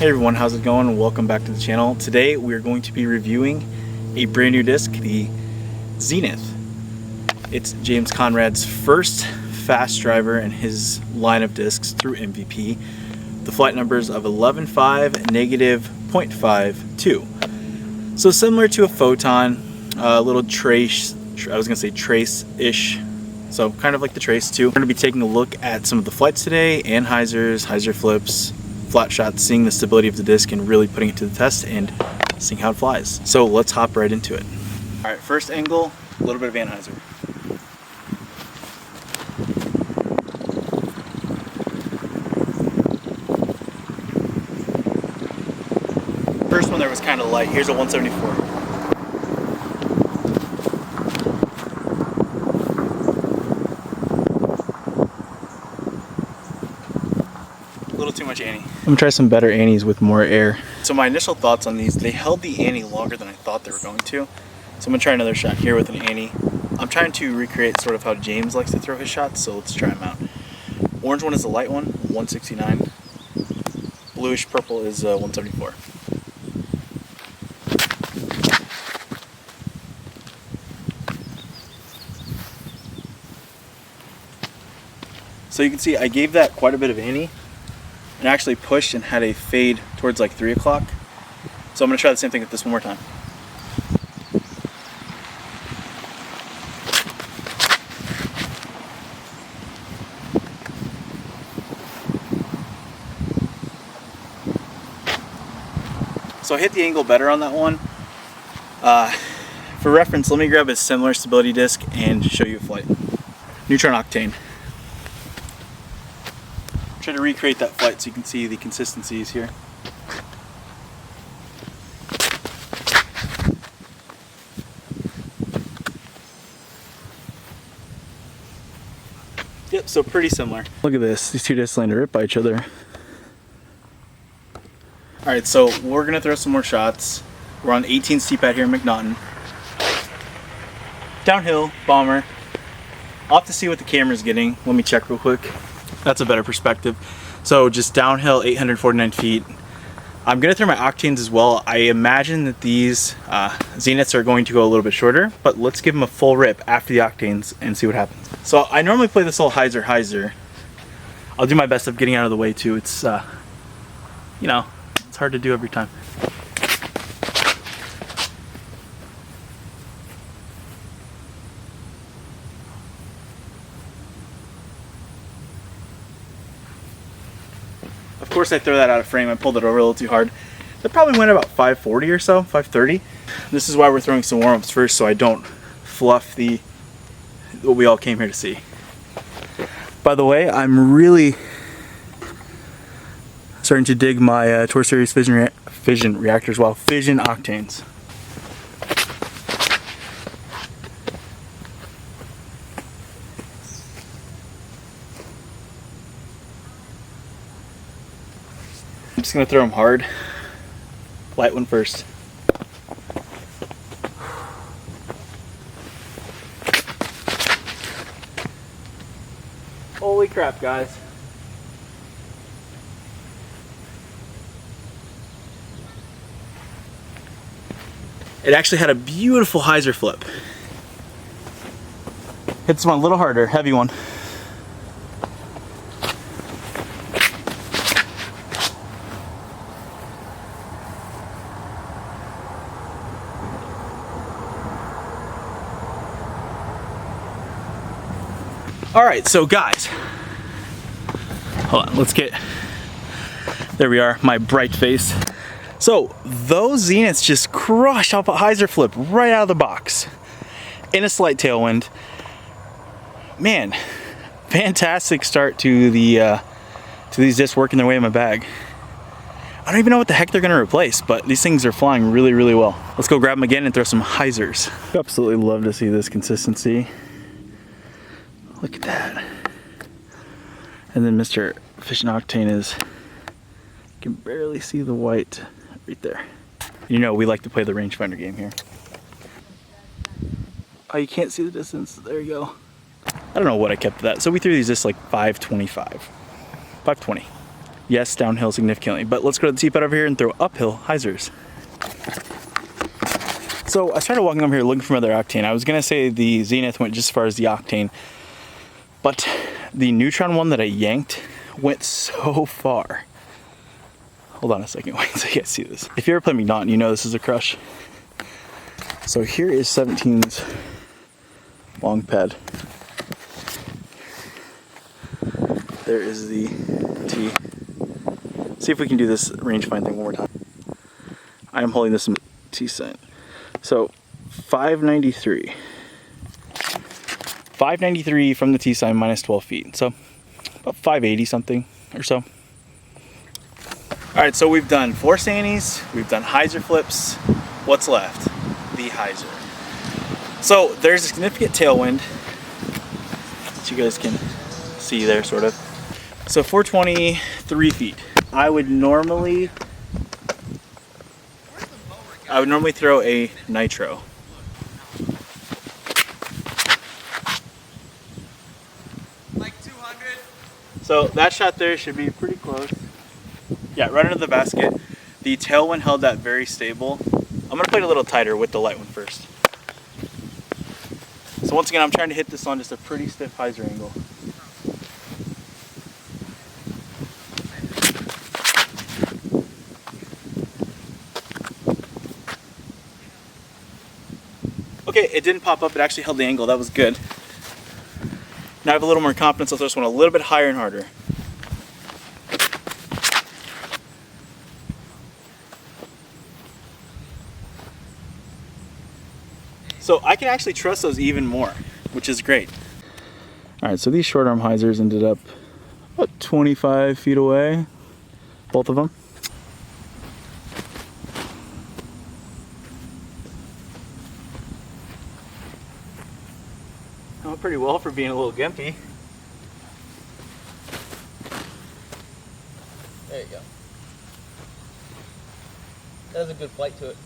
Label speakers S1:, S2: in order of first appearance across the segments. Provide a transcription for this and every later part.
S1: Hey everyone, how's it going? Welcome back to the channel. Today we are going to be reviewing a brand new disc, the Zenith. It's James Conrad's first fast driver in his line of discs through MVP. The flight numbers of 11.5, -0.52. So similar to a Photon, a little trace, I was gonna say trace-ish. So kind of like the Trace too. We're gonna be taking a look at some of the flights today, Anhyzers, Hyzer flips, flat shots, seeing the stability of the disc and really putting it to the test and seeing how it flies. So let's hop right into it. All right, first angle, a little bit of Anhyzer. First one there was kind of light. Here's a 174. A little too much Annie. I'm gonna try some better Annies with more air. So my initial thoughts on these, they held the Annie longer than I thought they were going to. So I'm gonna try another shot here with an Annie. I'm trying to recreate sort of how James likes to throw his shots, so let's try them out. Orange one is a light one, 169. Bluish purple is 174. So you can see I gave that quite a bit of Annie and actually pushed and had a fade towards like 3 o'clock. So I'm gonna try the same thing with this one more time. So I hit the angle better on that one. For reference, let me grab a similar stability disc and show you a flight. Neutron Octane. Try to recreate that flight so you can see the consistencies here. Yep, so pretty similar. Look at this, these two discs land right by each other. Alright, so we're gonna throw some more shots. We're on 18 C-pad here in McNaughton. Downhill, bomber. I'll have to see what the camera's getting. Let me check real quick. That's a better perspective. So just downhill, 849 feet. I'm gonna throw my Octanes as well. I imagine that these Zeniths are going to go a little bit shorter, but let's give them a full rip after the Octanes and see what happens. So I normally play this little Hyzer. I'll do my best of getting out of the way too. It's, you know, it's hard to do every time. Of course I throw that out of frame. I pulled it over a little too hard. That probably went about 540 or so, 530. This is why we're throwing some warm-ups first so I don't fluff what we all came here to see. By the way, I'm really starting to dig my Tour Series fission reactors, well, fission Octanes. I'm just gonna throw them hard. Light one first. Holy crap, guys. It actually had a beautiful Hyzer flip. Hit this one a little harder, heavy one. All right, so guys, hold on, let's get, there we are, my bright face. So those Zeniths just crushed off a Hyzer flip right out of the box in a slight tailwind. Man, fantastic start to these discs working their way in my bag. I don't even know what the heck they're gonna replace, but these things are flying really, really well. Let's go grab them again and throw some Hyzers. Absolutely love to see this consistency. Look at that. And then Mr. Fission Octane is, you can barely see the white right there. You know, we like to play the rangefinder game here. Oh, you can't see the distance. There you go. I don't know what I kept that. So we threw these just like 525. 520. Yes, downhill significantly, but let's go to the tee pad over here and throw uphill Hyzers. So I started walking over here looking for other Octane. I was gonna say the Zenith went just as far as the Octane, but the Neutron one that I yanked went so far. Hold on a second, wait until you guys see this. If you ever play McNaughton, you know this is a crush. So here is 17's long pad. There is the tee. See if we can do this rangefind thing one more time. I am holding this in tee sign. So 593. 593 from the tee sign minus 12 feet. So about 580 something or so. All right, so we've done 4 Sannies, we've done Hyzer flips. What's left? The Hyzer. So there's a significant tailwind that you guys can see there, sort of. So 423 feet. I would normally throw a nitro.
S2: Like 200.
S1: So that shot there should be pretty close. Yeah, right under the basket. The tailwind held that very stable. I'm gonna play it a little tighter with the light one first. So once again, I'm trying to hit this on just a pretty stiff Hyzer angle. Okay, it didn't pop up, it actually held the angle, that was good. Now I have a little more confidence, I'll throw this one a little bit higher and harder. So I can actually trust those even more, which is great. All right, so these short arm Hyzers ended up about 25 feet away, both of them. Went pretty well for being a little gimpy.
S2: There you go. That has a good flight to it.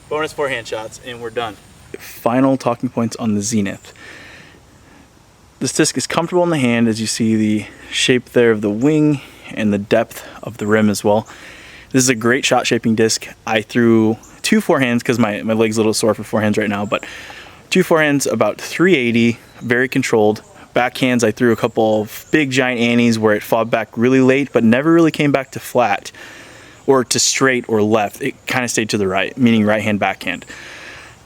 S1: Bonus forehand shots, and we're done. Final talking points on the Zenith. This disc is comfortable in the hand, as you see the shape there of the wing and the depth of the rim as well. This is a great shot shaping disc. I threw 2 forehands because my leg's a little sore for forehands right now, but 2 forehands about 380, very controlled. Backhands, I threw a couple of big giant annies where it fobbed back really late, but never really came back to flat or to straight or left. It kind of stayed to the right, meaning right hand backhand.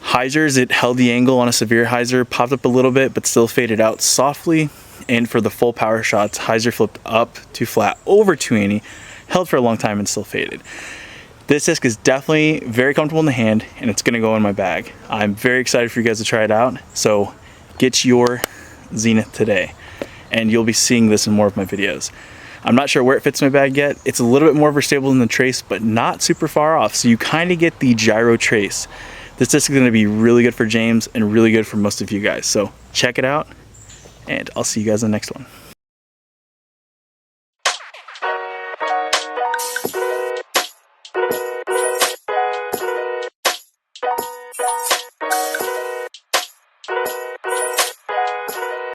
S1: Hyzers, it held the angle on a severe Hyzer, popped up a little bit, but still faded out softly. And for the full power shots, Hyzer flipped up to flat over 2 annie, held for a long time and still faded. This disc is definitely very comfortable in the hand, and it's gonna go in my bag. I'm very excited for you guys to try it out. So get your Zenith today, and you'll be seeing this in more of my videos. I'm not sure where it fits in my bag yet. It's a little bit more verstable than the Trace, but not super far off. So you kind of get the gyro Trace. This disc is gonna be really good for James and really good for most of you guys. So check it out, and I'll see you guys in the next one.